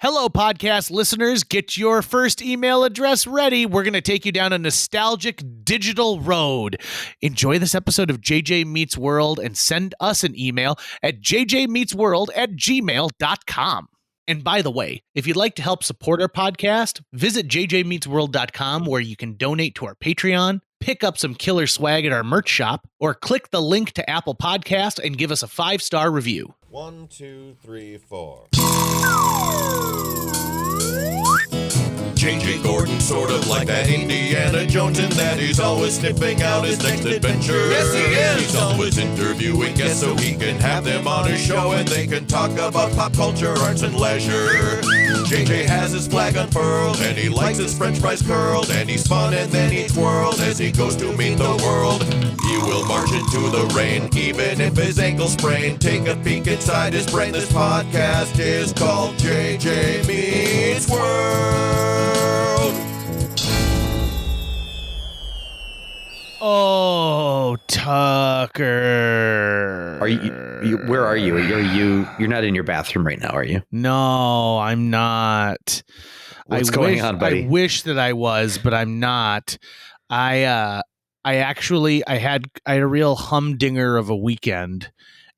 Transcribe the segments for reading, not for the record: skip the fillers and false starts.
Hello, podcast listeners. Get your first email address ready. We're going to take you down a nostalgic digital road. Enjoy this episode of JJ Meets World and send us an email at jjmeetsworld@gmail.com. And by the way, if you'd like to help support our podcast, visit jjmeetsworld.com where you can donate to our Patreon, pick up some killer swag at our merch shop, or click the link to Apple Podcast and give us a 5-star review. 1, 2, 3, 4. J.J. Gordon, sort of like that Indiana Jones, in that he's always sniffing out his next adventure. Yes, he is. He's always interviewing guests so he can have them on his show and they can talk about pop culture, arts, and leisure. J.J. has his flag unfurled and he likes his french fries curled, and he's fun and then he twirled as he goes to meet the world. He will march into the rain even if his ankle sprained. Take a peek inside his brain. This podcast is called J.J. Meets World. Oh, Tucker. Are you where are you? You're not in your bathroom right now, are you? No, I'm not. What's going on, buddy? I wish that I was, but I'm not. I had a real humdinger of a weekend,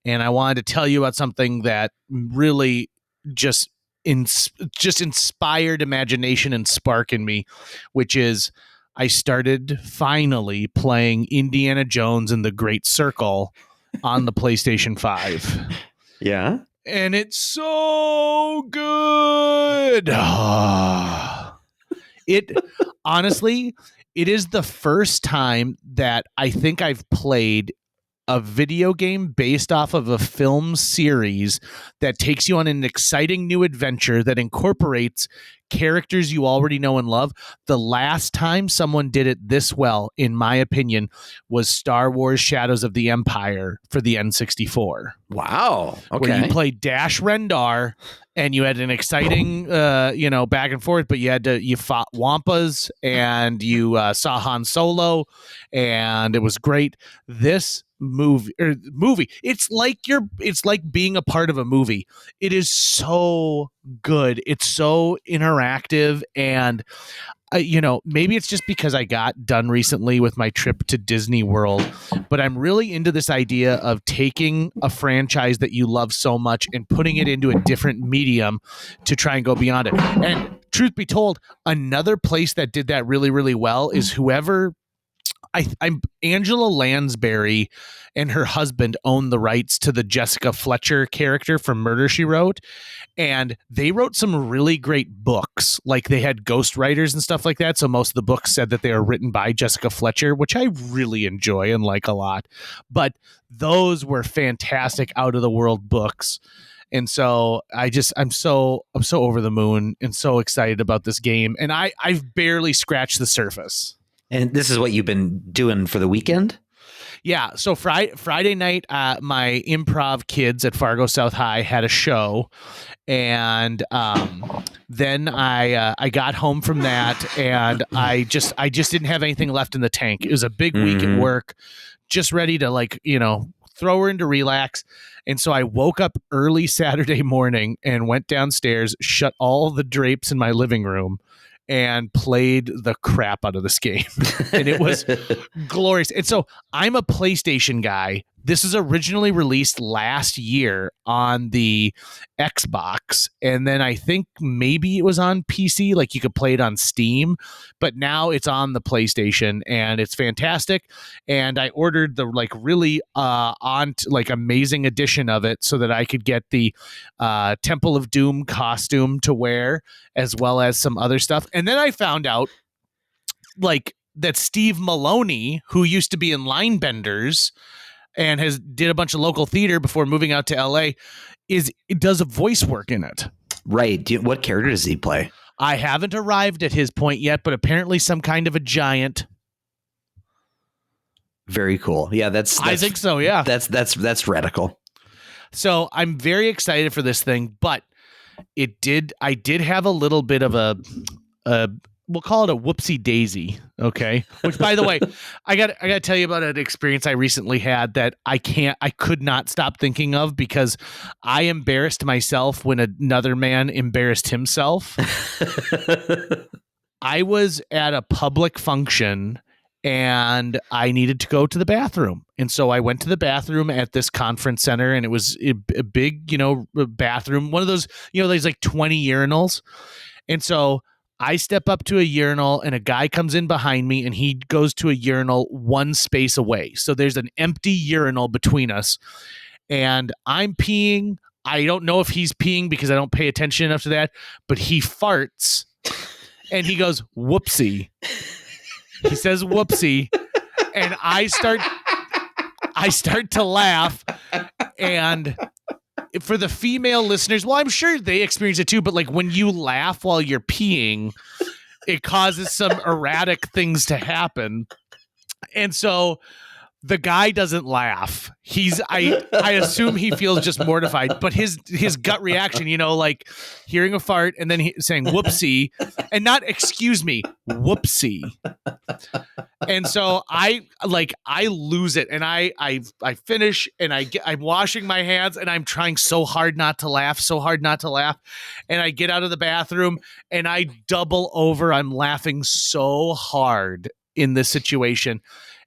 and I wanted to tell you about something that really just inspired imagination and spark in me, which is I started finally playing Indiana Jones and the Great Circle on the PlayStation 5. Yeah. And it's so good. It honestly, it is the first time that I think I've played a video game based off of a film series that takes you on an exciting new adventure that incorporates characters you already know and love. The last time someone did it this well, in my opinion, was Star Wars Shadows of the Empire for the N64. Wow. Okay. Where you played Dash Rendar and you had an exciting, back and forth, but you fought Wampas and you saw Han Solo, and it was great. This movie, it's like being a part of a movie. It is so good. It's so interactive, and maybe it's just because I got done recently with my trip to Disney World, but I'm really into this idea of taking a franchise that you love so much and putting it into a different medium to try and go beyond it. And truth be told, another place that did that really, really well is whoever I'm Angela Lansbury and her husband own the rights to the Jessica Fletcher character from Murder, She Wrote. And they wrote some really great books. Like they had ghostwriters and stuff like that. So most of the books said that they are written by Jessica Fletcher, which I really enjoy and like a lot. But those were fantastic out of the world books. And so I'm so over the moon and so excited about this game. And I've barely scratched the surface. And this is what you've been doing for the weekend? Yeah. So Friday night, my improv kids at Fargo South High had a show. And then I got home from that, and I just didn't have anything left in the tank. It was a big week at work, just ready to throw her into relax. And so I woke up early Saturday morning and went downstairs, shut all the drapes in my living room, and played the crap out of this game. And it was glorious. And so I'm a PlayStation guy. This was originally released last year on the Xbox. And then I think maybe it was on PC, like you could play it on Steam, but now it's on the PlayStation and it's fantastic. And I ordered the really amazing edition of it so that I could get the Temple of Doom costume to wear, as well as some other stuff. And then I found out that Steve Maloney, who used to be in Linebenders and did a bunch of local theater before moving out to LA, does a voice work in it. Right. What character does he play? I haven't arrived at his point yet, but apparently some kind of a giant. Very cool. Yeah, I think so. Yeah, that's radical. So I'm very excited for this thing, but I did have a little bit of a we'll call it a whoopsie daisy. Okay. Which, by the way, I got to tell you about an experience I recently had that I could not stop thinking of because I embarrassed myself when another man embarrassed himself. I was at a public function and I needed to go to the bathroom. And so I went to the bathroom at this conference center, and it was a big, bathroom, one of those, there's like 20 urinals. And so I step up to a urinal and a guy comes in behind me and he goes to a urinal one space away. So there's an empty urinal between us and I'm peeing. I don't know if he's peeing because I don't pay attention enough to that, but he farts and he goes, whoopsie. He says whoopsie, and I start to laugh. And for the female listeners, well, I'm sure they experience it too, but like when you laugh while you're peeing, it causes some erratic things to happen. And so the guy doesn't laugh. I assume he feels just mortified, but his gut reaction, like hearing a fart and then saying whoopsie and not excuse me, whoopsie. And so I lose it and I finish and I'm washing my hands and I'm trying so hard not to laugh. And I get out of the bathroom and I double over. I'm laughing so hard in this situation.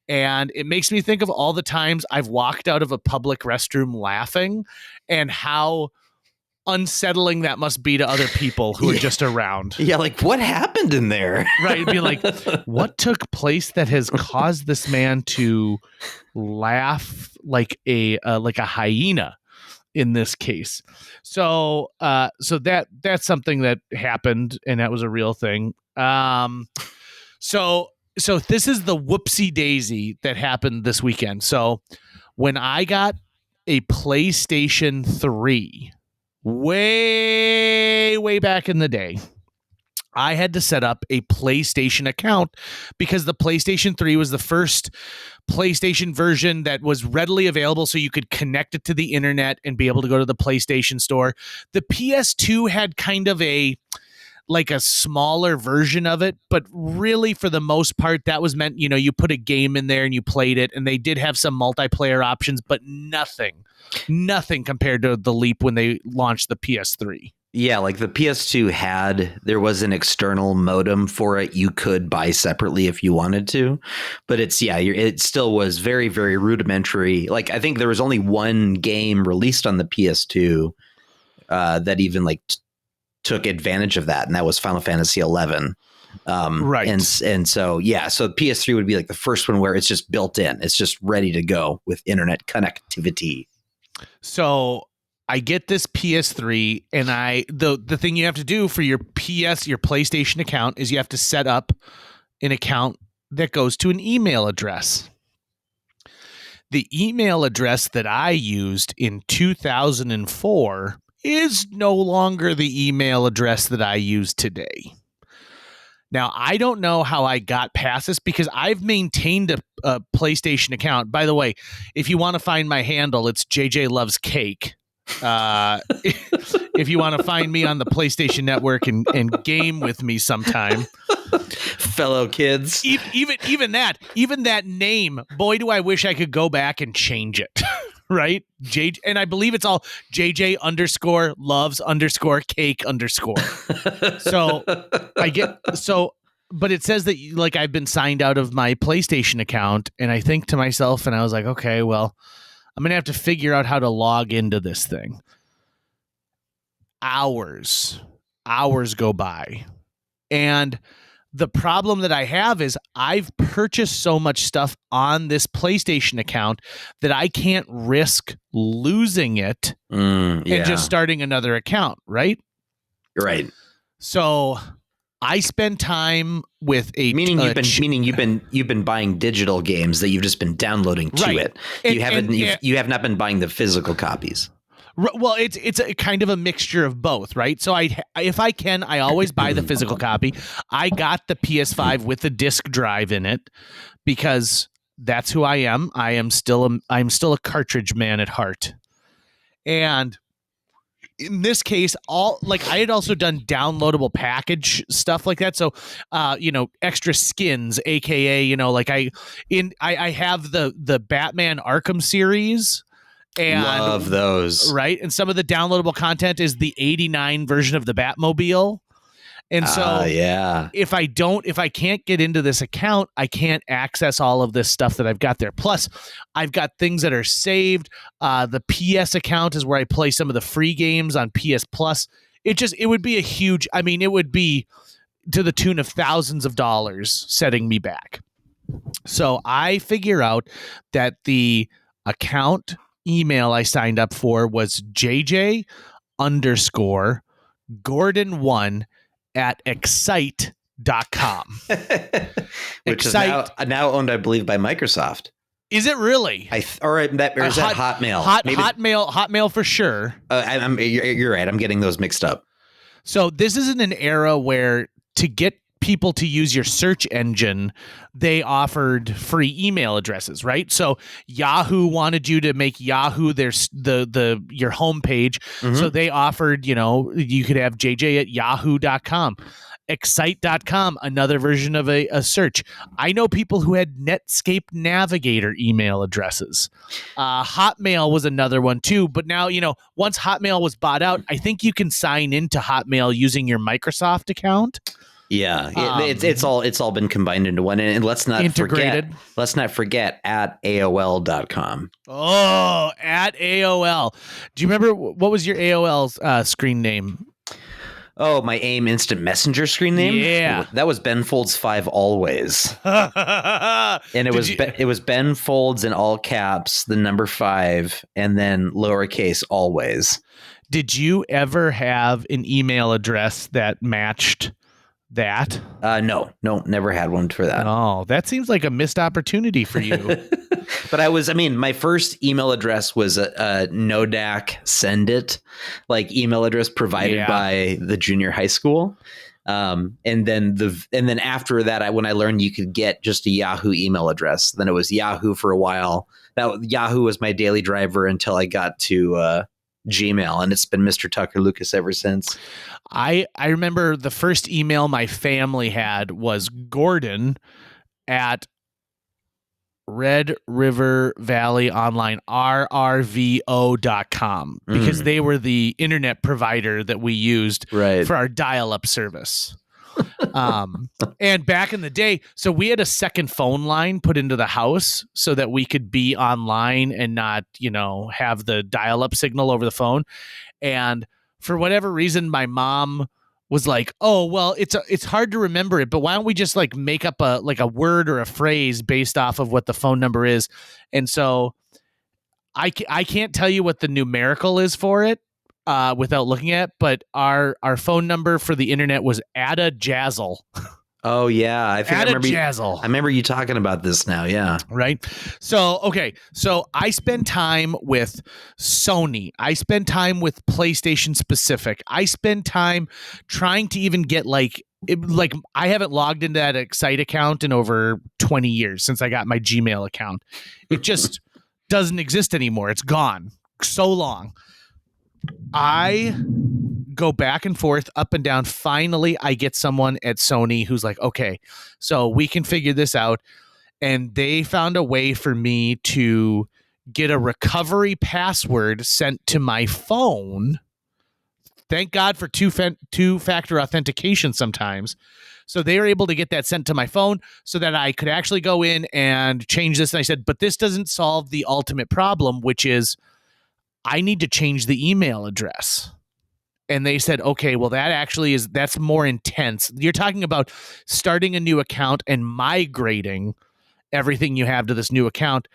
And it makes me think of all the times I've walked out of a public restroom laughing and how unsettling that must be to other people who are just around. Yeah, like what happened in there? Right. It'd be like, what took place that has caused this man to laugh like a hyena in this case? So that's something that happened, and that was a real thing. So this is the whoopsie daisy that happened this weekend. So when I got a PlayStation 3 way back in the day, I had to set up a PlayStation account because the PlayStation 3 was the first PlayStation version that was readily available, so you could connect it to the internet and be able to go to the PlayStation store. The PS2 had kind of a smaller version of it, but really for the most part that was meant, you put a game in there and you played it, and they did have some multiplayer options, but nothing compared to the leap when they launched the PS3. Yeah, like the PS2 there was an external modem for it you could buy separately if you wanted to, but it still was very, very rudimentary. Like I think there was only one game released on the PS2 that even took advantage of that, and that was Final Fantasy 11. Right. And so, so the PS3 would be like the first one where it's just built in. It's just ready to go with internet connectivity. So I get this PS3, and the thing you have to do for your PlayStation account is you have to set up an account that goes to an email address. The email address that I used in 2004 is no longer the email address that I use today. Now, I don't know how I got past this because I've maintained a PlayStation account. By the way, if you want to find my handle, it's JJ Loves Cake. If you want to find me on the PlayStation Network and game with me sometime. Fellow kids. Even that name, boy, do I wish I could go back and change it. Right? And I believe it's all JJ _loves_cake_. But it says that I've been signed out of my PlayStation account, and I think to myself, and I was like, okay, well, I'm going to have to figure out how to log into this thing. Hours go by. And the problem that I have is I've purchased so much stuff on this PlayStation account that I can't risk losing it and just starting another account, right? Right. So I spend time with meaning you've been buying digital games that you've just been downloading to it. You have not been buying the physical copies. Well, it's a kind of a mixture of both, right? So if I can, I always buy the physical copy. I got the PS5 with the disc drive in it because that's who I am. I'm still a cartridge man at heart. And in this case, all like I had also done downloadable package stuff like that. So, extra skins, aka, like I have the Batman Arkham series. And love those. Right. And some of the downloadable content is the 89 version of the Batmobile. And so if I can't get into this account, I can't access all of this stuff that I've got there. Plus, I've got things that are saved. The PS account is where I play some of the free games on PS Plus. It would be it would be to the tune of thousands of dollars setting me back. So I figure out that the account email I signed up for was JJ_Gordon1 at excite.com. Which is now owned, I believe, by Microsoft. Is it really? Or is that Hotmail? Hotmail for sure. You're right. I'm getting those mixed up. So this isn't an era where to get people to use your search engine, they offered free email addresses, right? So Yahoo wanted you to make Yahoo your homepage. Mm-hmm. So they offered, you could have JJ at yahoo.com. Excite.com, another version of a search. I know people who had Netscape Navigator email addresses. Hotmail was another one too. But now, once Hotmail was bought out, I think you can sign into Hotmail using your Microsoft account. Yeah, it's all been combined into one, and let's not forget at AOL.com. Oh, at AOL. Do you remember what was your AOL screen name? Oh, my AIM Instant Messenger screen name? Yeah. That was Ben Folds 5 always. And it was Ben Folds in all caps, the number 5, and then lowercase always. Did you ever have an email address that matched that? No, never had one for that. Oh, that seems like a missed opportunity for you. But my first email address was a Nodak Send It, like email address provided by the junior high school. And then after that, when I learned you could get just a Yahoo email address, then it was Yahoo for a while. Yahoo was my daily driver until I got to Gmail, and it's been Mr. Tucker Lucas ever since. I remember the first email my family had was Gordon at Red River Valley Online, RRVO.com, because they were the internet provider that we used for our dial-up service. And back in the day, so we had a second phone line put into the house so that we could be online and not, have the dial-up signal over the phone. And for whatever reason, my mom was like, "Oh, well, it's hard to remember it, but why don't we just like make up a word or a phrase based off of what the phone number is?" And so I can't tell you what the numerical is for it without looking at, but our phone number for the internet was Ada Jazzle. Oh yeah, I remember you talking about this now. Yeah, right. So okay, so I spend time with Sony. I spend time with PlayStation specific. I spend time trying to even get like I haven't logged into that Excite account in over 20 years since I got my Gmail account. It just doesn't exist anymore. It's gone. So long. I go back and forth, up and down. Finally, I get someone at Sony who's like, okay, so we can figure this out. And they found a way for me to get a recovery password sent to my phone. Thank God for two-factor authentication sometimes. So they were able to get that sent to my phone so that I could actually go in and change this. And I said, but this doesn't solve the ultimate problem, which is I need to change the email address. And they said, okay, well, that's more intense. You're talking about starting a new account and migrating everything you have to this new account.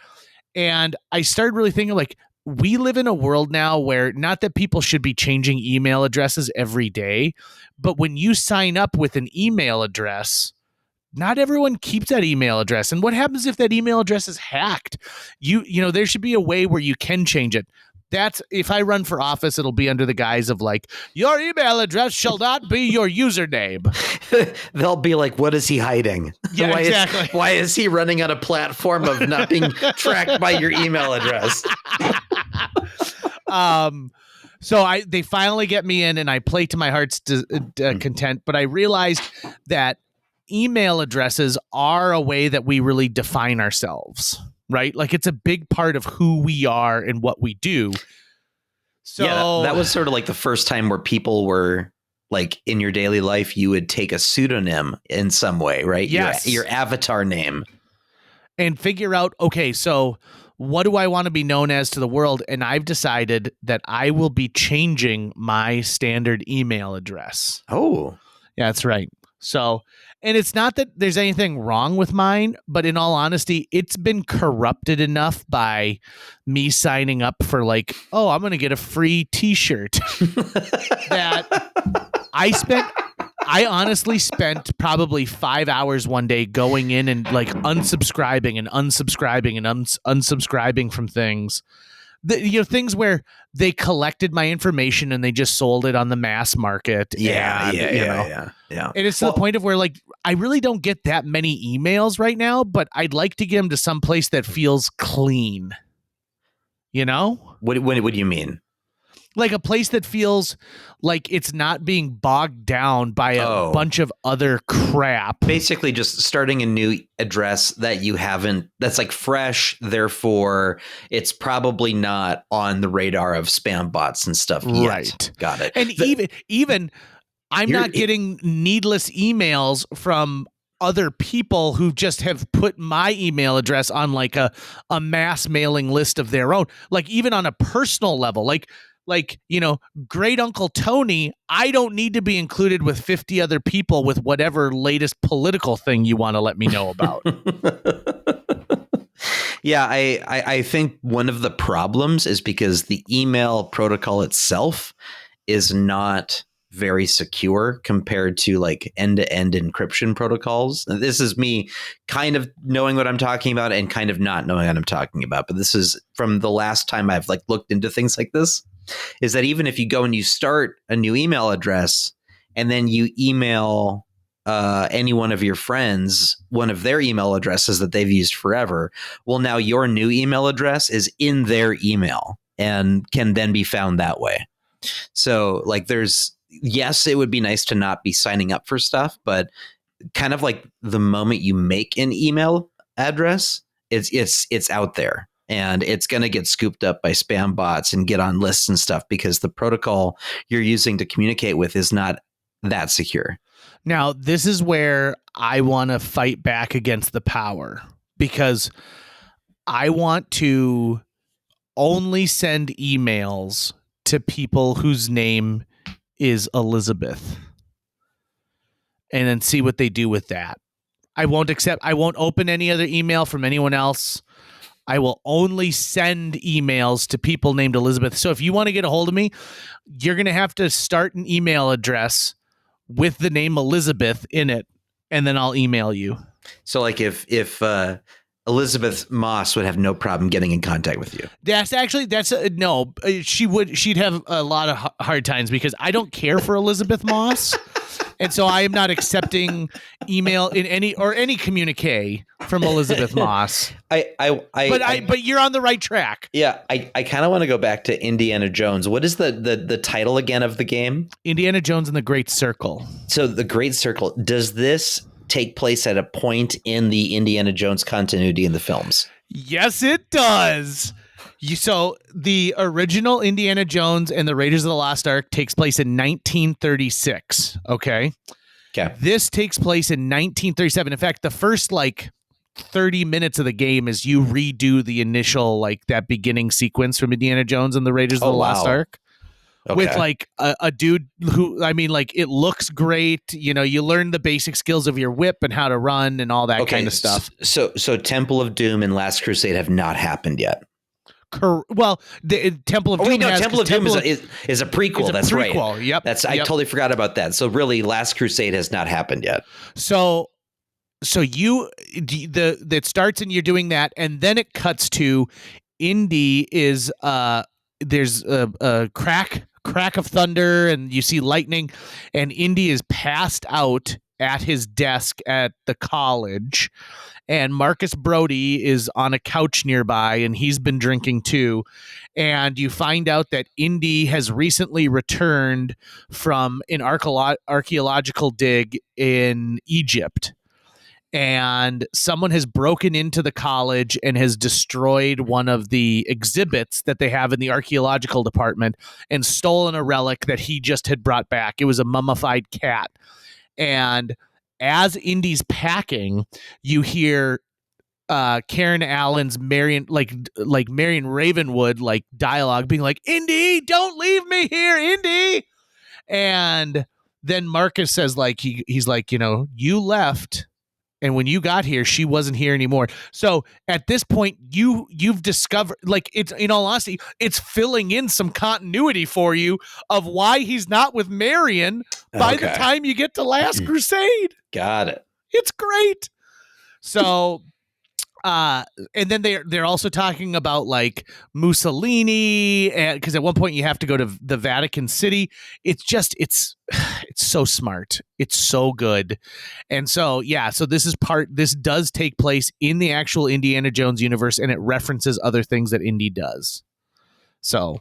And I started really thinking, like, we live in a world now where not that people should be changing email addresses every day, but when you sign up with an email address, not everyone keeps that email address. And what happens if that email address is hacked? There should be a way where you can change it. That's if I run for office, it'll be under the guise of like, your email address shall not be your username. They'll be like, what is he hiding? Yeah, exactly. Why is he running on a platform of not being tracked by your email address? So they finally get me in, and I play to my heart's content. But I realized that email addresses are a way that we really define ourselves, right? Like it's a big part of who we are and what we do. So yeah, that was sort of like the first time where people were like in your daily life, you would take a pseudonym in some way, right? Yes. Your avatar name. And figure out, okay, so what do I want to be known as to the world? And I've decided that I will be changing my standard email address. Oh, yeah, that's right. So, and it's not that there's anything wrong with mine, but in all honesty, it's been corrupted enough by me signing up for like, oh, I'm going to get a free t-shirt that I honestly spent probably 5 hours one day going in and like unsubscribing and unsubscribing and unsubscribing from things. Things where they collected my information and they just sold it on the mass market. Yeah. And it's to the point of where like I really don't get that many emails right now, but I'd like to get them to some place that feels clean. You know? What do you mean? Like a place that feels like it's not being bogged down by a bunch of other crap. Basically just starting a new address that you haven't, that's like fresh. Therefore, it's probably not on the radar of spam bots and stuff yet. Right. Got it. And even I'm not getting needless emails from other people who just have put my email address on like a mass mailing list of their own. Like even on a personal level, like, great Uncle Tony, I don't need to be included with 50 other people with whatever latest political thing you want to let me know about. Yeah, I think one of the problems is because the email protocol itself is not very secure compared to like end-to-end encryption protocols. This is me kind of knowing what I'm talking about and kind of not knowing what I'm talking about. But this is from the last time I've like looked into things like this. Is that even if you go and you start a new email address and then you email any one of your friends, one of their email addresses that they've used forever, well, now your new email address is in their email and can then be found that way. So like yes, it would be nice to not be signing up for stuff, but kind of like the moment you make an email address, it's out there. And it's going to get scooped up by spam bots and get on lists and stuff because the protocol you're using to communicate with is not that secure. Now, this is where I want to fight back against the power because I want to only send emails to people whose name is Elizabeth and then see what they do with that. I won't open any other email from anyone else. I will only send emails to people named Elizabeth. So if you want to get a hold of me, you're going to have to start an email address with the name Elizabeth in it, and then I'll email you. So like if Elizabeth Moss would have no problem getting in contact with you. She'd have a lot of hard times because I don't care for Elizabeth Moss. And so I am not accepting email in any communique from Elizabeth Moss. But you're on the right track. Yeah, I kind of want to go back to Indiana Jones. What is the title again of the game? Indiana Jones and the Great Circle. So the Great Circle, does this take place at a point in the Indiana Jones continuity in the films? Yes, it does. So the original Indiana Jones and the Raiders of the Lost Ark takes place in 1936. Okay. This takes place in 1937. In fact, the first 30 minutes of the game is you redo the initial that beginning sequence from Indiana Jones and the Raiders of the Lost Ark. Okay. With a dude who, it looks great. You learn the basic skills of your whip and how to run and all that kind of stuff. So Temple of Doom and Last Crusade have not happened yet. Well, the Temple of Doom. Temple of Doom is a prequel. That's right. Yep. I totally forgot about that. So really, Last Crusade has not happened yet. So it starts and you're doing that, and then it cuts to Indy is there's a crack of thunder, and you see lightning, and Indy is passed out at his desk at the college, and Marcus Brody is on a couch nearby, and he's been drinking too. And you find out that Indy has recently returned from an archaeological dig in Egypt. And someone has broken into the college and has destroyed one of the exhibits that they have in the archaeological department and stolen a relic that he just had brought back. It was a mummified cat. And as Indy's packing, you hear Karen Allen's Marion Ravenwood like dialogue being like, "Indy, don't leave me here, Indy." And then Marcus says like he's like, you left, and when you got here, she wasn't here anymore. So at this point, you've discovered, like, it's, in all honesty, it's filling in some continuity for you of why he's not with Marion by the time you get to Last Crusade. Got it. It's great. So, and then they're also talking about like Mussolini, and because at one point you have to go to the Vatican City. It's so smart. It's so good. And so, yeah, so this does take place in the actual Indiana Jones universe, and it references other things that Indy does. So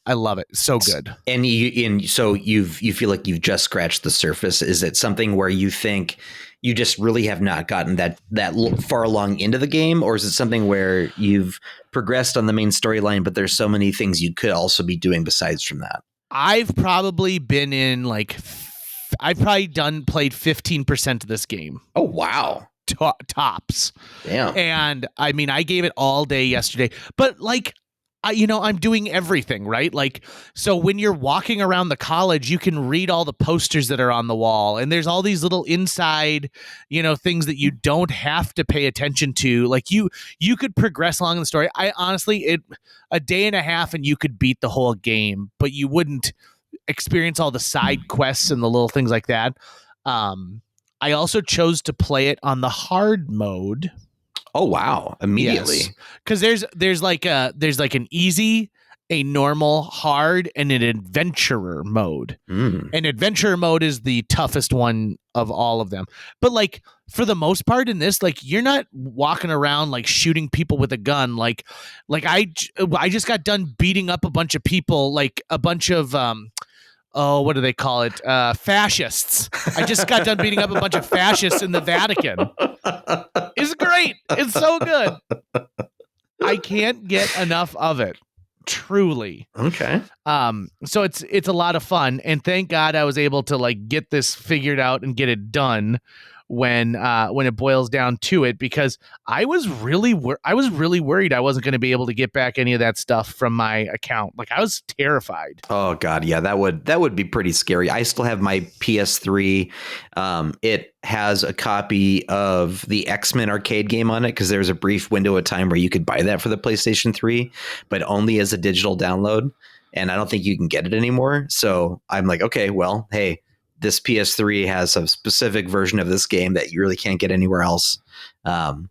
I love it. So good. And so you feel like you've just scratched the surface. Is it something where you think you just really have not gotten that far along into the game, or is it something where you've progressed on the main storyline, but there's so many things you could also be doing besides from that? I've probably been in played 15% of this game. Oh, wow. Tops. Damn. And I mean, I gave it all day yesterday, but like, I'm doing everything, right? Like, so when you're walking around the college, you can read all the posters that are on the wall, and there's all these little inside, things that you don't have to pay attention to. Like you could progress along the story. I honestly, a day and a half and you could beat the whole game, but you wouldn't experience all the side quests and the little things like that. I also chose to play it on the hard mode. Oh, wow. Immediately. Because there's like an easy, a normal, hard, and an adventurer mode. An adventurer mode is the toughest one of all of them. But like, for the most part in this, like, you're not walking around like shooting people with a gun. Like I just got done beating up a bunch of people, like a bunch of what do they call it? Fascists. I just got done beating up a bunch of fascists in the Vatican. It's great. It's so good. I can't get enough of it. Truly. Okay. So it's a lot of fun, and thank God I was able to like get this figured out and get it done when it boils down to it, because I was really worried I wasn't going to be able to get back any of that stuff from my account. Like, I was terrified. Oh God, yeah, that would be pretty scary. I still have my PS3. It has a copy of the X-Men arcade game on it, because there was a brief window of time where you could buy that for the PlayStation 3, but only as a digital download. And I don't think you can get it anymore. So I'm like, okay, well, hey, this PS3 has a specific version of this game that you really can't get anywhere else. And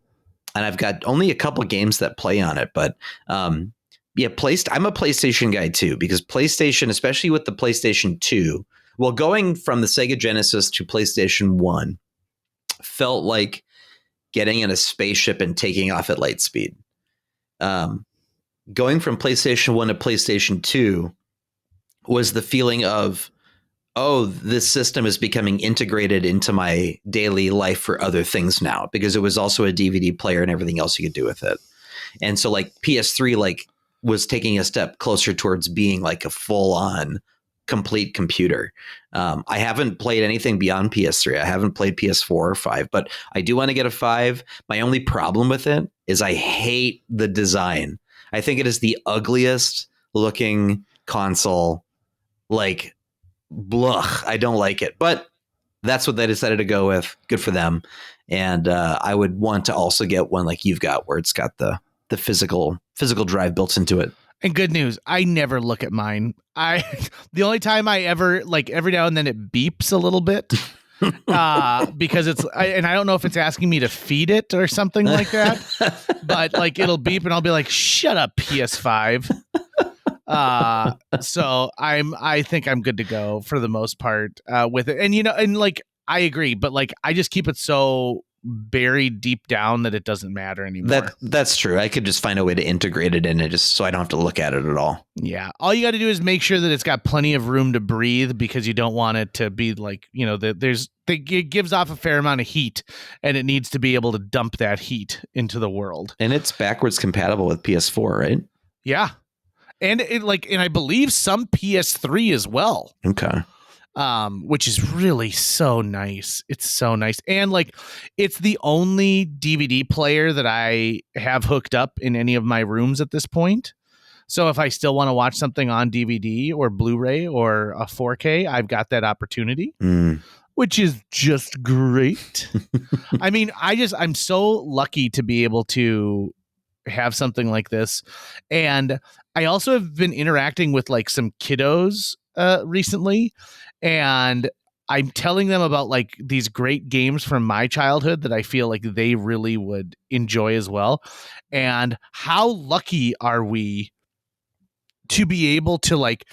I've got only a couple games that play on it, but I'm a PlayStation guy too, because PlayStation, especially with the PlayStation 2, well, going from the Sega Genesis to PlayStation 1 felt like getting in a spaceship and taking off at light speed. Going from PlayStation 1 to PlayStation 2 was the feeling of, oh, this system is becoming integrated into my daily life for other things now, because it was also a DVD player and everything else you could do with it. And so like PS3 like was taking a step closer towards being like a full on complete computer. I haven't played anything beyond PS3. I haven't played PS4 or 5, but I do want to get a 5. My only problem with it is I hate the design. I think it is the ugliest looking console. Like, blah, I don't like it, but that's what they decided to go with. Good for them. And I would want to also get one like you've got, where it's got the physical drive built into it. And good news, I never look at mine. The only time I ever, like, every now and then it beeps a little bit because and I don't know if it's asking me to feed it or something like that, but like it'll beep and I'll be like, shut up, PS5. So I think I'm good to go for the most part with it. And, and like, I agree, but like I just keep it so buried deep down that it doesn't matter anymore. That's true. I could just find a way to integrate it in it just so I don't have to look at it at all. Yeah. All you got to do is make sure that it's got plenty of room to breathe, because you don't want it to be like, you know, it gives off a fair amount of heat, and it needs to be able to dump that heat into the world. And it's backwards compatible with PS4, right? Yeah. And and I believe some PS3 as well. Okay. Which is really so nice. It's so nice. And like, it's the only DVD player that I have hooked up in any of my rooms at this point. So if I still want to watch something on DVD or Blu-ray or a 4K, I've got that opportunity, which is just great. I mean, I'm so lucky to be able to have something like this. And I also have been interacting with like some kiddos recently, and I'm telling them about like these great games from my childhood that I feel like they really would enjoy as well. And how lucky are we to be able to like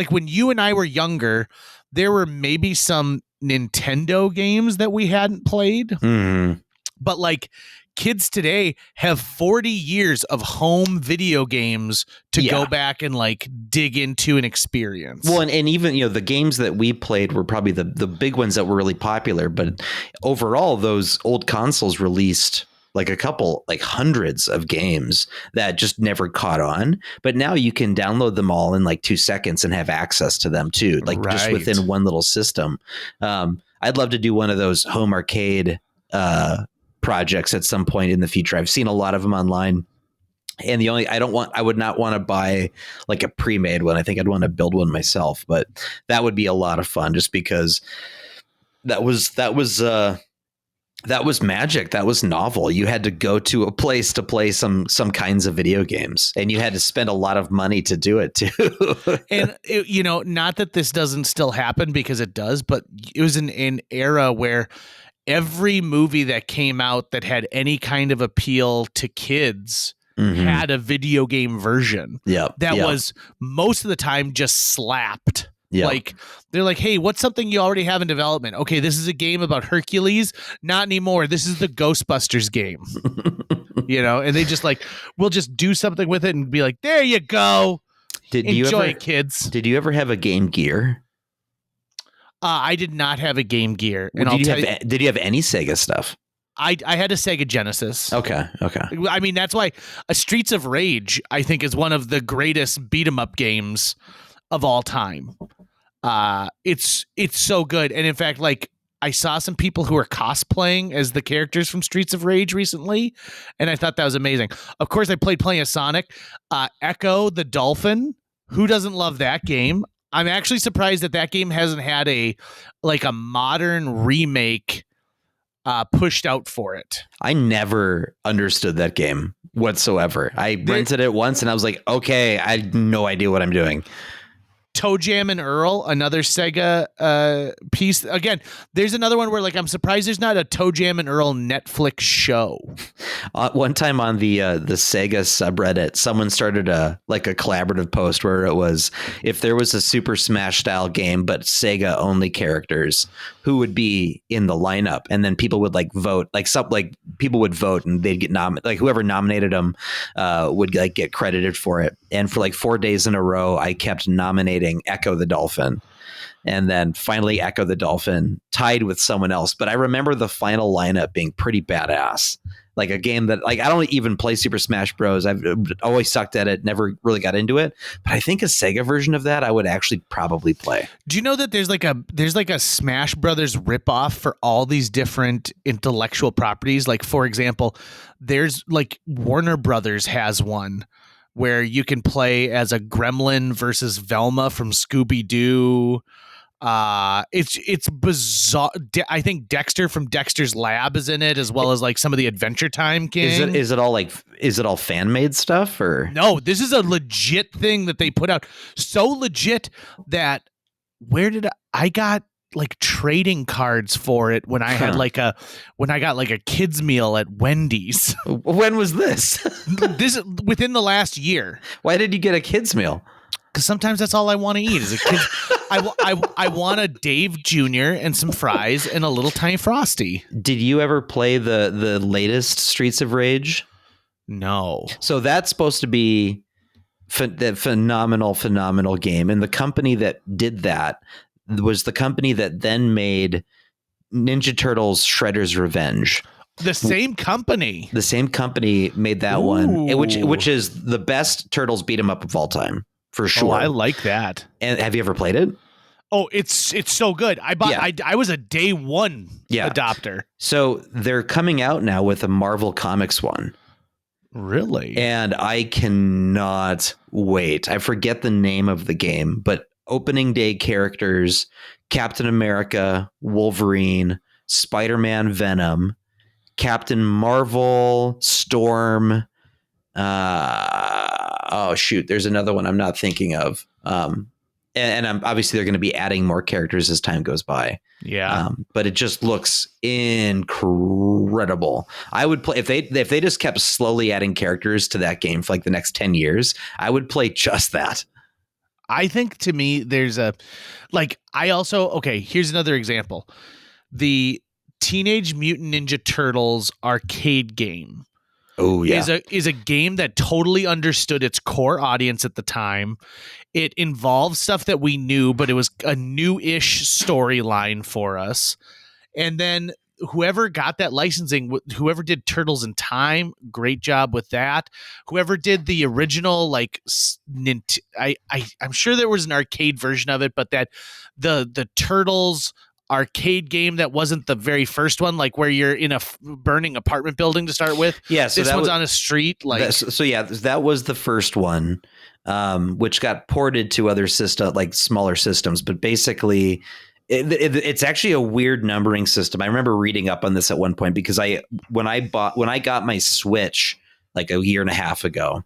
when you and I were younger, there were maybe some Nintendo games that we hadn't played, but like kids today have 40 years of home video games to go back and like dig into an experience. Well, and even, you know, the games that we played were probably the big ones that were really popular. But overall, those old consoles released like hundreds of games that just never caught on. But now you can download them all in like 2 seconds and have access to them too, like just within one little system. I'd love to do one of those home arcade projects at some point in the future. I've seen a lot of them online, and I would not want to buy like a pre-made one. I think I'd want to build one myself, but that would be a lot of fun just because that was magic. That was novel. You had to go to a place to play some kinds of video games, and you had to spend a lot of money to do it too. And you know, not that this doesn't still happen, because it does, but it was an era where every movie that came out that had any kind of appeal to kids had a video game version. That was most of the time just slapped. Like they're like, hey, what's something you already have in development? Okay, this is a game about Hercules. Not anymore. This is the Ghostbusters game. You know, and they just like, we'll just do something with it and be like, there you go. Enjoy it, kids. Did you ever have a Game Gear? I did not have a Game Gear. And did you have any Sega stuff? I had a Sega Genesis. Okay. I mean, that's why Streets of Rage, I think, is one of the greatest beat 'em up games of all time. It's so good. And in fact, like, I saw some people who are cosplaying as the characters from Streets of Rage recently, and I thought that was amazing. Of course, I played plenty of Sonic. Echo the Dolphin. Who doesn't love that game? I'm actually surprised that game hasn't had a modern remake pushed out for it. I never understood that game whatsoever. I rented it once and I was like, okay, I had no idea what I'm doing. Toe Jam and Earl, another Sega piece. Again, there's another one where like I'm surprised there's not a Toe Jam and Earl Netflix show. One time on the Sega subreddit, someone started a collaborative post where it was, if there was a Super Smash style game but Sega only characters, who would be in the lineup? And then people would like vote, people would vote and they'd get nominated. Like whoever nominated them would like get credited for it. And for like 4 days in a row, I kept nominating Echo the Dolphin, and then finally Echo the Dolphin tied with someone else. But I remember the final lineup being pretty badass. Like a game that, like, I don't even play Super Smash Bros. I've always sucked at it, never really got into it. But I think a Sega version of that I would actually probably play. Do you know that there's like a Smash Brothers ripoff for all these different intellectual properties? Like, for example, there's like Warner Brothers has one where you can play as a gremlin versus Velma from Scooby-Doo. It's bizarre. I think Dexter from Dexter's Lab is in it, as well as like some of the Adventure Time King. Is it all fan made stuff, or no? This is a legit thing that they put out. So legit that I got like trading cards for it when I had when I got like a kids meal at Wendy's. When was this? This within the last year. Why did you get a kids meal? Because sometimes that's all I want to eat as a kid. I want a Dave Jr. and some fries and a little tiny Frosty. Did you ever play the latest Streets of Rage? No. So that's supposed to be the phenomenal game. And the company that did that was the company that then made Ninja Turtles Shredder's Revenge. The same company. The same company made that one, which is the best Turtles beat 'em up of all time, for sure. Oh, I like that. And have you ever played it? Oh, it's so good. I was a day one adopter. So they're coming out now with a Marvel Comics one. Really? And I cannot wait. I forget the name of the game, but opening day characters, Captain America, Wolverine, Spider-Man, Venom, Captain Marvel, Storm. Oh shoot, there's another one I'm not thinking of. And I'm obviously they're going to be adding more characters as time goes by. Yeah. But it just looks incredible. I would play if they just kept slowly adding characters to that game for like the next 10 years, I would play just that. I think to me there's here's another example. The Teenage Mutant Ninja Turtles arcade game. Oh yeah. Is a game that totally understood its core audience at the time. It involved stuff that we knew, but it was a new-ish storyline for us. And then whoever got that licensing, whoever did Turtles in Time, great job with that. Whoever did the original, I'm sure there was an arcade version of it, but that the Turtles arcade game that wasn't the very first one, like where you're in a burning apartment building to start with. Yeah, so this one's on a street. That was the first one, which got ported to other smaller systems. But basically, it's actually a weird numbering system. I remember reading up on this at one point because when I got my Switch like a year and a half ago,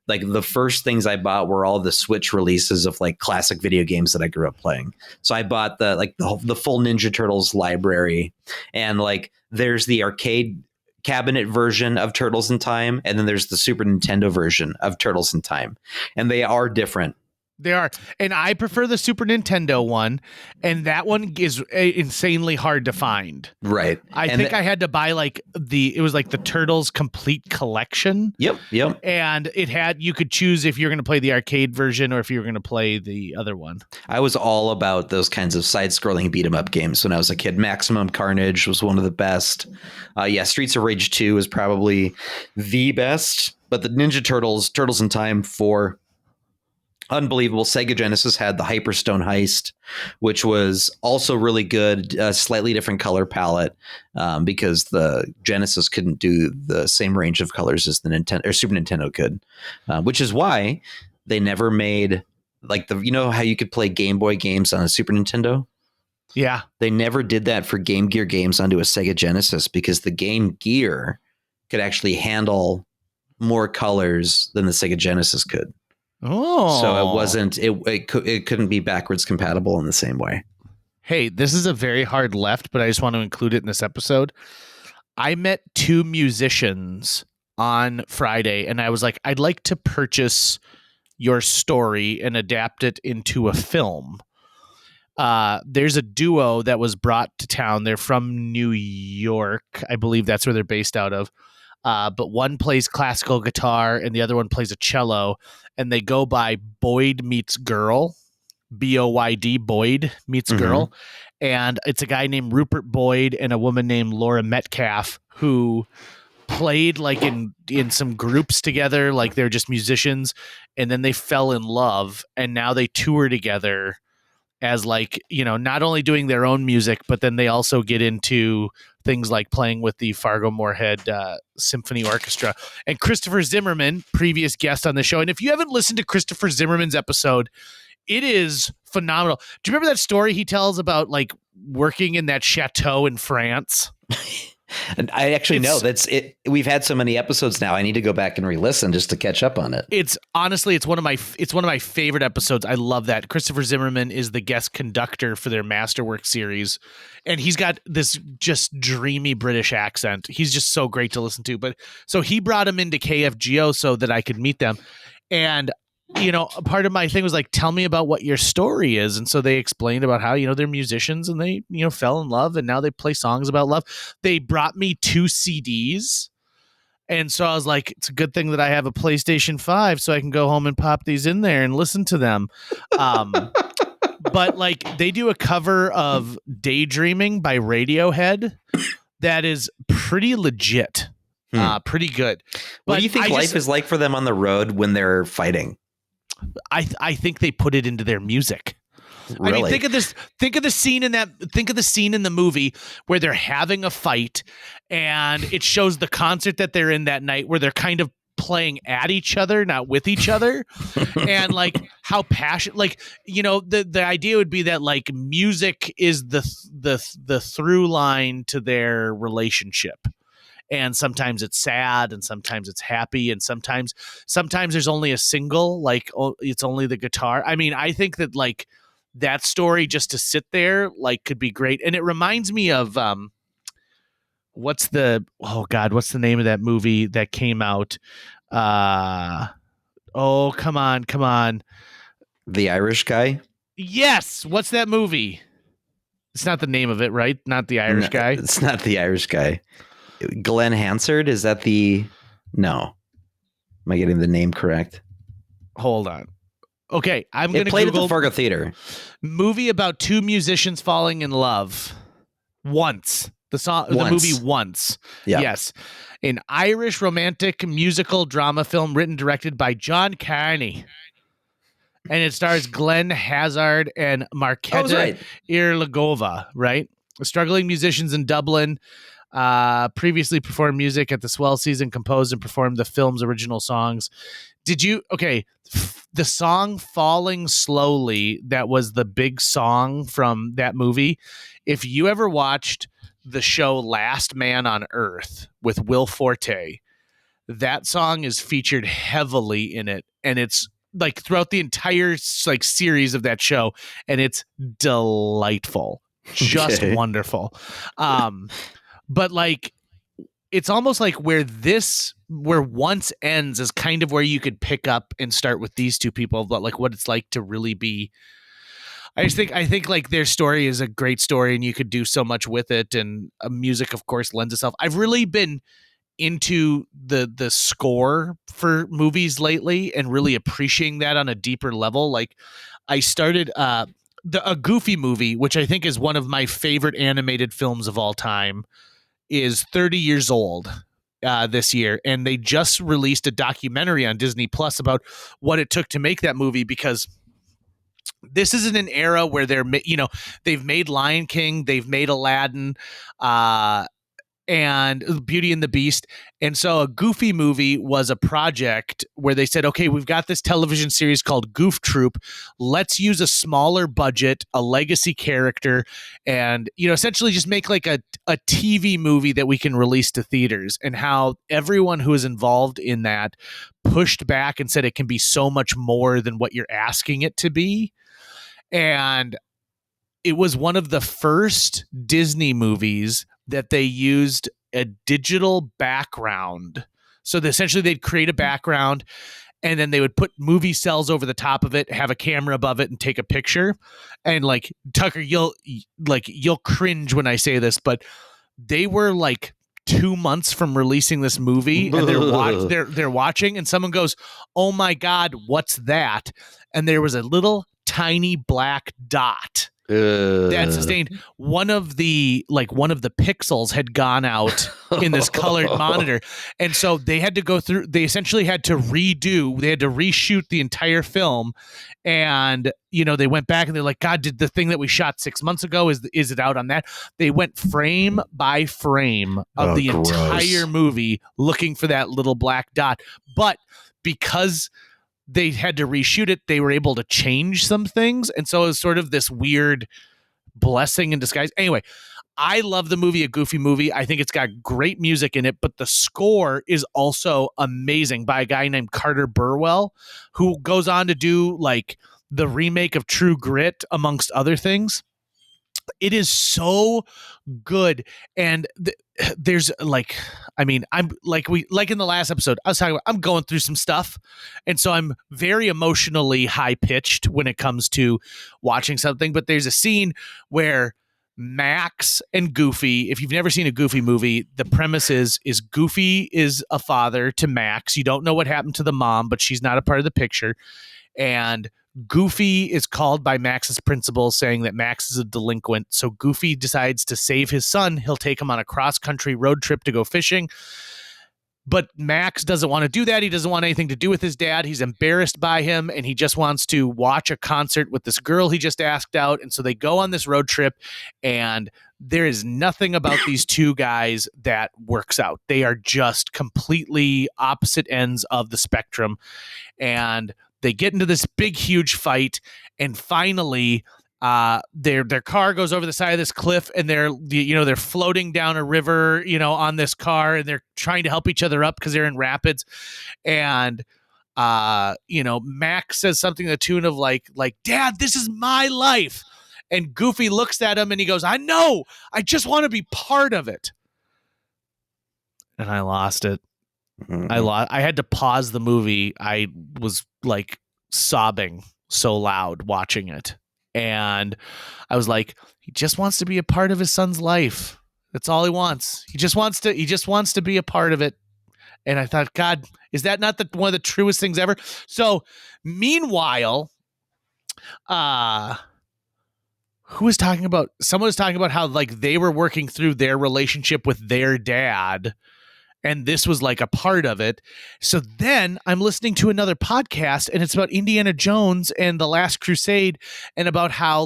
like the first things I bought were all the Switch releases of like classic video games that I grew up playing. So I bought the full Ninja Turtles library, and like there's the arcade cabinet version of Turtles in Time, and then there's the Super Nintendo version of Turtles in Time, and they are different. They are. And I prefer the Super Nintendo one. And that one is insanely hard to find. Right. I think I had to buy it was like the Turtles Complete Collection. Yep. And you could choose if you're going to play the arcade version or if you were going to play the other one. I was all about those kinds of side-scrolling beat-em-up games when I was a kid. Maximum Carnage was one of the best. Streets of Rage 2 is probably the best. But the Ninja Turtles in Time 4... unbelievable. Sega Genesis had the Hyperstone Heist, which was also really good, slightly different color palette, because the Genesis couldn't do the same range of colors as the Nintendo or Super Nintendo could, which is why they never made how you could play Game Boy games on a Super Nintendo. Yeah. They never did that for Game Gear games onto a Sega Genesis because the Game Gear could actually handle more colors than the Sega Genesis could. Oh, so it couldn't be backwards compatible in the same way. Hey, this is a very hard left, but I just want to include it in this episode. I met two musicians on Friday, and I was like, I'd like to purchase your story and adapt it into a film. There's a duo that was brought to town. They're from New York. I believe that's where they're based out of. But one plays classical guitar and the other one plays a cello, and they go by Boyd Meets Girl, B-O-Y-D, Boyd Meets Girl. And it's a guy named Rupert Boyd and a woman named Laura Metcalf who played like in some groups together, like they're just musicians, and then they fell in love, and now they tour together as not only doing their own music, but then they also get into things like playing with the Fargo Moorhead Symphony Orchestra. And Christopher Zimmerman, previous guest on the show. And if you haven't listened to Christopher Zimmerman's episode, it is phenomenal. Do you remember that story he tells about like working in that chateau in France? And I actually know that's it. We've had so many episodes now. I need to go back and re-listen just to catch up on it. It's one of my favorite episodes. I love that. Christopher Zimmerman is the guest conductor for their Masterwork series, and he's got this just dreamy British accent. He's just so great to listen to. But so he brought him into KFGO so that I could meet them, and part of my thing was like, tell me about what your story is. And so they explained about how, they're musicians and they, fell in love and now they play songs about love. They brought me 2 CDs. And so I was like, it's a good thing that I have a PlayStation 5 so I can go home and pop these in there and listen to them. But like they do a cover of Daydreaming by Radiohead that is pretty legit, pretty good. What do you think life is like for them on the road when they're fighting? I think they put it into their music. Really? I mean, think of the scene in the movie where they're having a fight and it shows the concert that they're in that night where they're kind of playing at each other, not with each other. And like how passionate, like, the idea would be that like music is the through line to their relationship. And sometimes it's sad and sometimes it's happy. And sometimes there's only a single, like, it's only the guitar. I mean, I think that like that story just to sit there, like, could be great. And it reminds me of, what's the name of that movie that came out? Oh, come on. The Irish Guy? Yes. What's that movie? It's not the name of it, right? Not The Irish Guy. It's not The Irish Guy. Glenn Hansard? Is that no. Am I getting the name correct? Hold on. Okay. I'm going to played Google at the Fargo Theater. Movie about 2 musicians falling in love. Once. The movie Once. Yeah. Yes. An Irish romantic musical drama film written directed by John Carney. And it stars Glenn Hansard and Marketa Irlagova, right? Struggling musicians in Dublin. Previously performed music at the Swell Season, composed and performed the film's original songs. The song Falling Slowly, that was the big song from that movie. If you ever watched the show Last Man on Earth with Will Forte, that song is featured heavily in it. And it's like throughout the entire like series of that show. And it's delightful. Just wonderful. But like, it's almost like where Once ends is kind of where you could pick up and start with these 2 people, but like what it's like to really be. I think like their story is a great story and you could do so much with it. And music, of course, lends itself. I've really been into the score for movies lately and really appreciating that on a deeper level. Like I started, a Goofy movie, which I think is one of my favorite animated films of all time, is 30 years old this year. And they just released a documentary on Disney Plus about what it took to make that movie, because this is in an era where they've made Lion King, they've made Aladdin, and Beauty and the Beast. And so a Goofy movie was a project where they said, okay, we've got this television series called Goof Troop. Let's use a smaller budget, a legacy character, and, essentially just make like a TV movie that we can release to theaters. And how everyone who is involved in that pushed back and said it can be so much more than what you're asking it to be. And it was one of the first Disney movies that they used a digital background. So essentially they'd create a background and then they would put movie cells over the top of it, have a camera above it, and take a picture. And like, Tucker, you'll cringe when I say this, but they were like 2 months from releasing this movie and they're watching and someone goes, "Oh my God, what's that?" And there was a little tiny black dot that sustained one of the pixels had gone out in this colored monitor. And so they essentially had to reshoot the entire film. And, they went back and they're like, God, did the thing that we shot 6 months ago, is it out on that? They went frame by frame of the entire movie looking for that little black dot. But because they had to reshoot it, they were able to change some things. And so it was sort of this weird blessing in disguise. Anyway, I love the movie, A Goofy Movie. I think it's got great music in it, but the score is also amazing by a guy named Carter Burwell, who goes on to do like the remake of True Grit, amongst other things. It is so good. And there's like, I mean, I'm like in the last episode, I was talking about, I'm going through some stuff. And so I'm very emotionally high pitched when it comes to watching something. But there's a scene where Max and Goofy, if you've never seen a Goofy movie, the premise is Goofy is a father to Max. You don't know what happened to the mom, but she's not a part of the picture. And Goofy is called by Max's principal saying that Max is a delinquent. So Goofy decides to save his son. He'll take him on a cross-country road trip to go fishing. But Max doesn't want to do that. He doesn't want anything to do with his dad. He's embarrassed by him, and he just wants to watch a concert with this girl he just asked out. And so they go on this road trip, and there is nothing about these two guys that works out. They are just completely opposite ends of the spectrum. And they get into this big, huge fight, and finally, their car goes over the side of this cliff, and they're floating down a river, on this car, and they're trying to help each other up because they're in rapids. And Max says something to the tune of like, "Dad, this is my life." And Goofy looks at him and he goes, "I know. I just want to be part of it." And I lost it. I had to pause the movie. I was like sobbing so loud watching it. And I was like, he just wants to be a part of his son's life. That's all he wants. He just wants to be a part of it. And I thought, God, is that not one of the truest things ever? So meanwhile, someone was talking about how like they were working through their relationship with their dad, and this was like a part of it. So then I'm listening to another podcast, and it's about Indiana Jones and The Last Crusade, and about how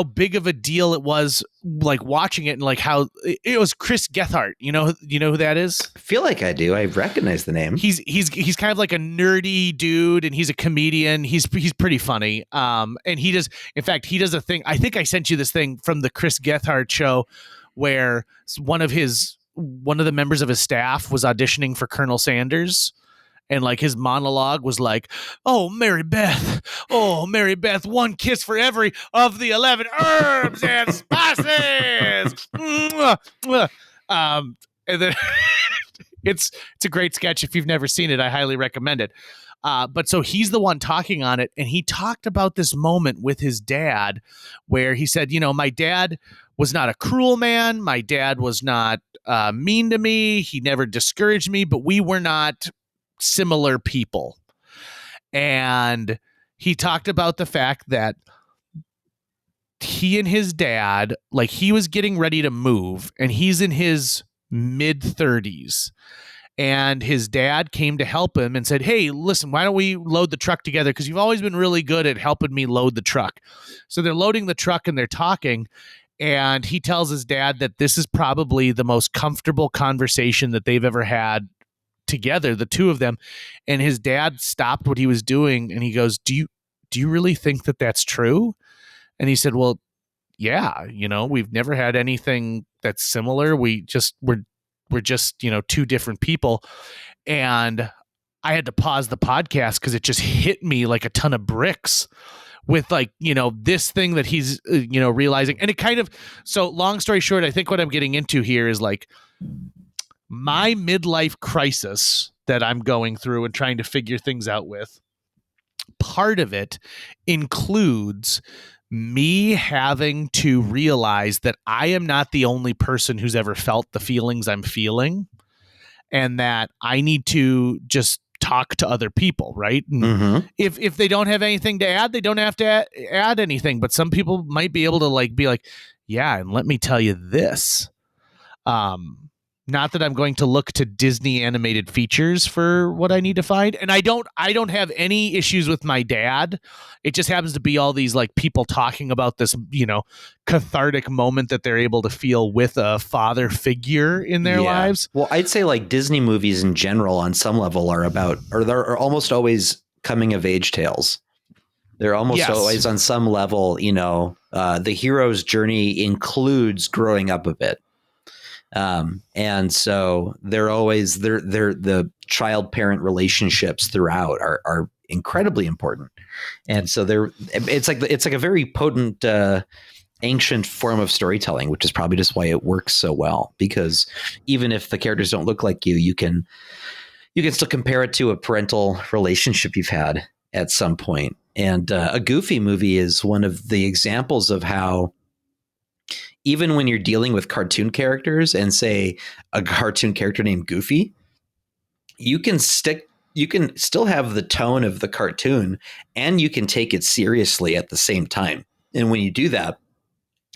big of a deal it was, like watching it, and like how it was Chris Gethard. You know who that is? I feel like I do. I recognize the name. He's kind of like a nerdy dude, and he's a comedian. He's pretty funny. And he does a thing. I think I sent you this thing from the Chris Gethard show where one of the members of his staff was auditioning for Colonel Sanders, and like his monologue was like, "Oh, Mary Beth, one kiss for every of the 11 herbs and spices." And then it's a great sketch. If you've never seen it, I highly recommend it. But so he's the one talking on it, and he talked about this moment with his dad where he said, my dad was not a cruel man. My dad was not mean to me. He never discouraged me, but we were not similar people. And he talked about the fact that he and his dad, like he was getting ready to move, and he's in his mid-30s. And his dad came to help him and said, "Hey, listen, why don't we load the truck together? Because you've always been really good at helping me load the truck." So they're loading the truck and they're talking. And he tells his dad that this is probably the most comfortable conversation that they've ever had together, the two of them. And his dad stopped what he was doing and he goes, Do you really think that that's true? And he said, "Well, yeah, we've never had anything that's similar. We're just, two different people." And I had to pause the podcast because it just hit me like a ton of bricks with like, this thing that he's, realizing. And it kind of, so long story short, I think what I'm getting into here is like my midlife crisis that I'm going through and trying to figure things out with. Part of it includes me having to realize that I am not the only person who's ever felt the feelings I'm feeling, and that I need to just talk to other people, right? And if they don't have anything to add, they don't have to add anything. But some people might be able to like be like, "Yeah, and let me tell you this." Not that I'm going to look to Disney animated features for what I need to find. And I don't have any issues with my dad. It just happens to be all these like people talking about this, cathartic moment that they're able to feel with a father figure in their lives. Well, I'd say like Disney movies in general on some level they're almost always coming of age tales. They're almost always on some level, the hero's journey includes growing up a bit. And so they're always the child parent relationships throughout are incredibly important. And so it's like a very potent ancient form of storytelling, which is probably just why it works so well, because even if the characters don't look like you can still compare it to a parental relationship you've had at some point. And a Goofy movie is one of the examples of how even when you're dealing with cartoon characters and say a cartoon character named Goofy, you can still have the tone of the cartoon and you can take it seriously at the same time. And when you do that,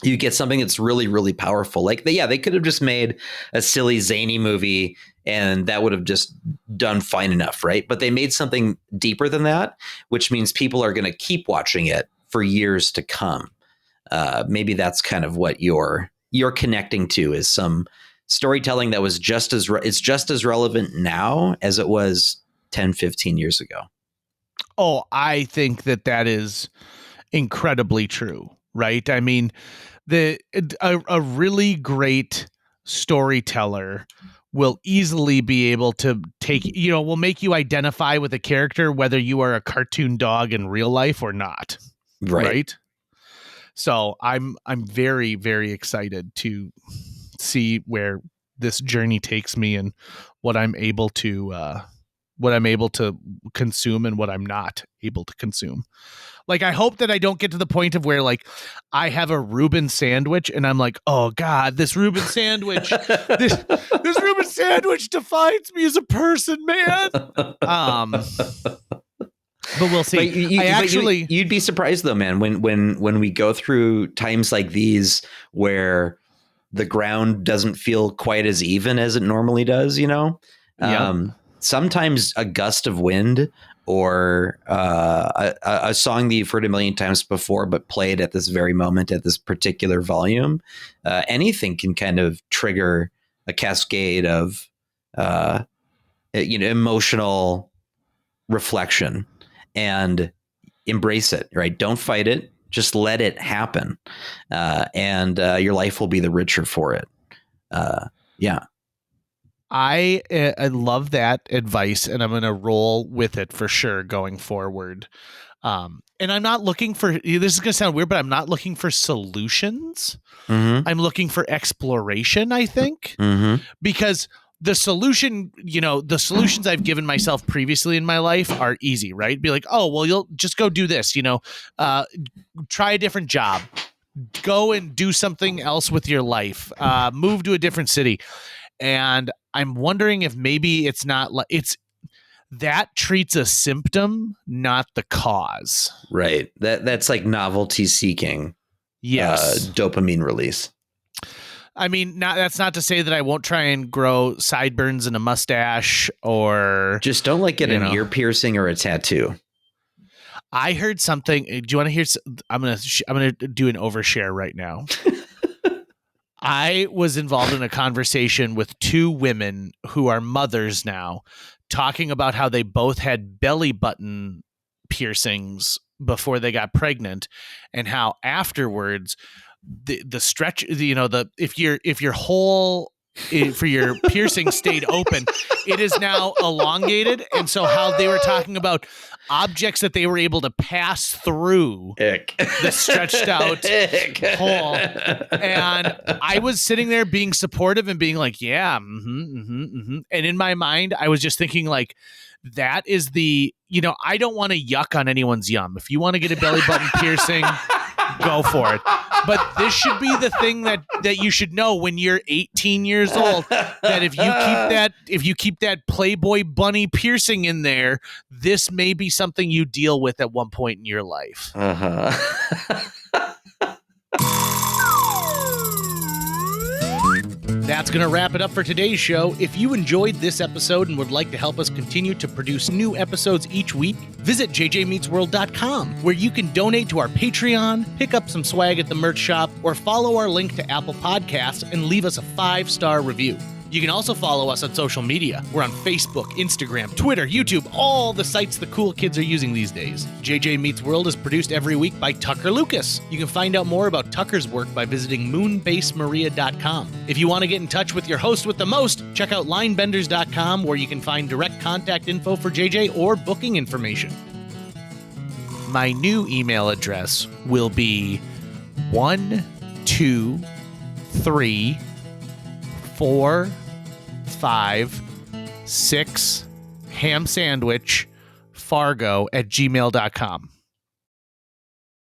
you get something that's really, really powerful. Like, they could have just made a silly, zany movie and that would have just done fine enough, right? But they made something deeper than that, which means people are going to keep watching it for years to come. Maybe that's kind of what you're connecting to, is some storytelling that was just as relevant now as it was 10, 15 years ago. Oh, I think that is incredibly true, right? I mean, a really great storyteller will easily be able to will make you identify with a character, whether you are a cartoon dog in real life or not. Right? So I'm very, very excited to see where this journey takes me and what I'm able to consume and what I'm not able to consume. Like, I hope that I don't get to the point of where, like, I have a Reuben sandwich and I'm like, oh God, this Reuben sandwich, this Reuben sandwich defines me as a person, man. But we'll see. But you'd be surprised though, man, when we go through times like these where the ground doesn't feel quite as even as it normally does, sometimes a gust of wind or a song that you've heard a million times before but played at this very moment at this particular volume, anything can kind of trigger a cascade of emotional reflection. And embrace it, right? Don't fight it. Just let it happen. And your life will be the richer for it. Yeah. I love that advice, and I'm going to roll with it for sure going forward. And I'm not looking for, this is going to sound weird, but I'm not looking for solutions. Mm-hmm. I'm looking for exploration, I think, because the solutions I've given myself previously in my life are easy, right? Be like, oh, well, you'll just go do this, try a different job, go and do something else with your life, move to a different city. And I'm wondering if maybe it's not like that treats a symptom, not the cause. Right. That's like novelty seeking. Yes. Dopamine release. I mean, that's not to say that I won't try and grow sideburns and a mustache, or just don't get an ear piercing or a tattoo. I heard something. Do you want to hear? I'm gonna do an overshare right now. I was involved in a conversation with two women who are mothers now, talking about how they both had belly button piercings before they got pregnant, and how afterwards the stretch, if your whole for your piercing stayed open, it is now elongated. And so how they were talking about objects that they were able to pass through the stretched out hole. And I was sitting there being supportive and being like, yeah. And in my mind, I was just thinking like, that is I don't want to yuck on anyone's yum. If you want to get a belly button piercing, go for it. But this should be the thing that you should know when you're 18 years old, that if you keep that Playboy bunny piercing in there, this may be something you deal with at one point in your life. That's going to wrap it up for today's show. If you enjoyed this episode and would like to help us continue to produce new episodes each week, visit jjmeetsworld.com, where you can donate to our Patreon, pick up some swag at the merch shop, or follow our link to Apple Podcasts and leave us a 5-star review. You can also follow us on social media. We're on Facebook, Instagram, Twitter, YouTube, all the sites the cool kids are using these days. JJ Meets World is produced every week by Tucker Lucas. You can find out more about Tucker's work by visiting moonbasemaria.com. If you want to get in touch with your host with the most, check out linebenders.com, where you can find direct contact info for JJ or booking information. My new email address will be 1 2 3 4 5 6 ham sandwich fargo@gmail.com.